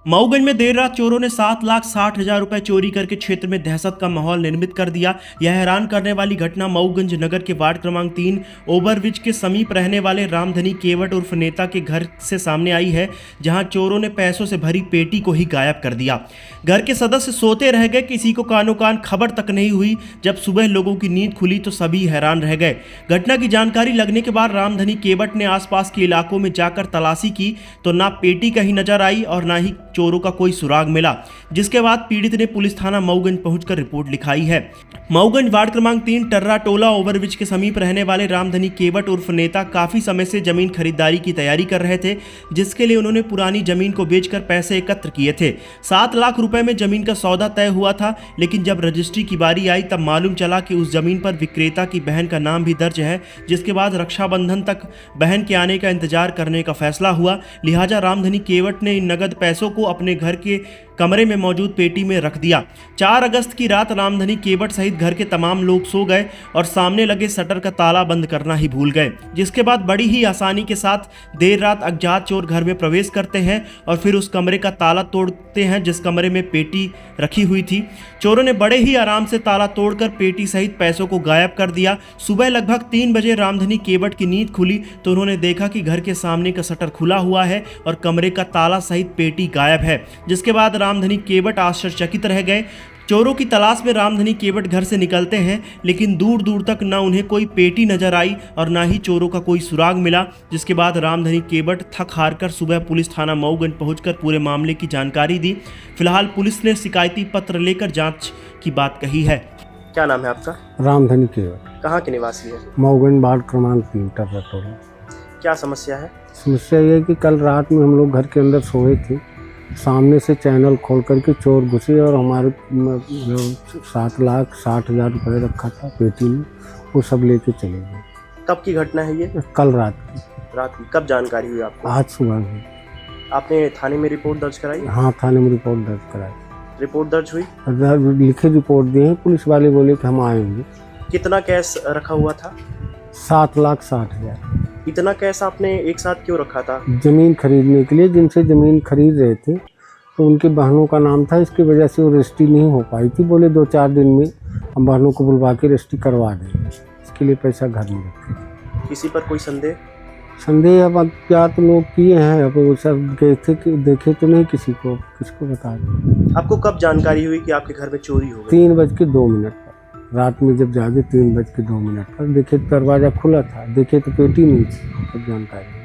मऊगंज में देर रात चोरों ने 7,60,000 रुपए चोरी करके क्षेत्र में दहशत का माहौल निर्मित कर दिया। यह हैरान करने वाली घटना मऊगंज नगर के वार्ड क्रमांक 3 ओवरब्रिज के समीप रहने वाले रामधनी केवट उर्फ नेता के घर से सामने आई है, जहां चोरों ने पैसों से भरी पेटी को ही गायब कर दिया। घर के सदस्य सोते रह गए, किसी को कानो कान खबर तक नहीं हुई। जब सुबह लोगों की नींद खुली तो सभी हैरान रह गए। घटना की जानकारी लगने के बाद रामधनी केवट ने आसपास के इलाकों में जाकर तलाशी की तो ना पेटी कहीं नजर आई और ना ही चोरों का कोई सुराग मिला, जिसके बाद पीड़ित ने पुलिस थाना मऊगंज पहुंचकर रिपोर्ट लिखाई है। मऊगंज वार्ड क्रमांक 3 टर्रा टोला ओवरब्रिज के समीप रहने वाले रामधनी केवट उर्फ नेता काफी समय से जमीन खरीदारी की तैयारी कर रहे थे, जिसके लिए उन्होंने पुरानी जमीन को बेचकर पैसे एकत्र किए थे। 7 लाख रुपए में जमीन का सौदा तय हुआ था, लेकिन जब रजिस्ट्री की बारी आई तब मालूम चला कि उस जमीन पर विक्रेता की बहन का नाम भी दर्ज है, जिसके बाद रक्षाबंधन तक बहन के आने का इंतजार करने का फैसला हुआ। लिहाजा रामधनी केवट ने इन नगद पैसों को अपने घर के कमरे में मौजूद पेटी में रख दिया। 4 अगस्त की रात रामधनी केवट सहित घर के तमाम लोग सो गए और सामने लगे शटर का ताला बंद करना ही भूल गए, जिसके बाद बड़ी ही आसानी के साथ देर रात अज्ञात चोर घर में प्रवेश करते हैं और फिर उस कमरे का ताला तोड़ते हैं जिस कमरे में पेटी रखी हुई थी। चोरों ने बड़े ही आराम से ताला तोड़कर पेटी सहित पैसों को गायब कर दिया। सुबह लगभग 3 बजे रामधनी केवट की नींद खुली तो उन्होंने देखा कि घर के सामने का शटर खुला हुआ है और कमरे का ताला सहित पेटी गायब है, जिसके बाद रामधनी केवट आश्चर्यचकित रह गए। चोरों की तलाश में रामधनी केवट घर से निकलते हैं, लेकिन दूर दूर तक न उन्हें कोई पेटी नजर आई और न ही चोरों का कोई सुराग मिला, जिसके बाद रामधनी केवट थक हार कर सुबह पुलिस थाना मऊगंज पहुंचकर पूरे मामले की जानकारी दी। फिलहाल पुलिस ने शिकायती पत्र लेकर जांच की बात कही है। क्या नाम है आपका? रामधनी केवट। कहाँ के निवासी है? मऊगंज वार्ड क्रमांक 3 टर्रा टोला। क्या समस्या है? समस्या ये है कि कल रात में हम लोग घर के अंदर सोए थे, सामने से चैनल खोल करके चोर घुसे और हमारे जो 7,60,000 रुपये रखा था पेटी में वो सब लेके चले गए। कब की घटना है ये? कल रात की। रात की कब जानकारी हुई आपको? आज सुबह में। आपने थाने में रिपोर्ट दर्ज कराई? हाँ, थाने में रिपोर्ट दर्ज कराई। रिपोर्ट दर्ज हुई? लिखित रिपोर्ट दी है। पुलिस वाले बोले कि हम आएंगे। कितना कैश रखा हुआ था? 7,60,000। इतना कैश आपने एक साथ क्यों रखा था? जमीन खरीदने के लिए, जिनसे जमीन खरीद रहे थे तो उनके बहनों का नाम था, इसकी वजह से वो रजिस्ट्री नहीं हो पाई थी। बोले 2-4 दिन में हम बहनों को बुलवा के रजिस्ट्री करवा देंगे, इसके लिए पैसा घर में रखे। किसी पर कोई संदेह? संदेह अब क्या तो लोग किए हैं, अब वो सब गए थे कि देखे तो नहीं, किसी को किसको बता दें। आपको कब जानकारी हुई कि आपके घर में चोरी हो गई? 3:02 पर रात में जब जागे 3:02 पर देखे तो दरवाज़ा खुला था, देखे तो पेटी नहीं थी, तब जानकारी।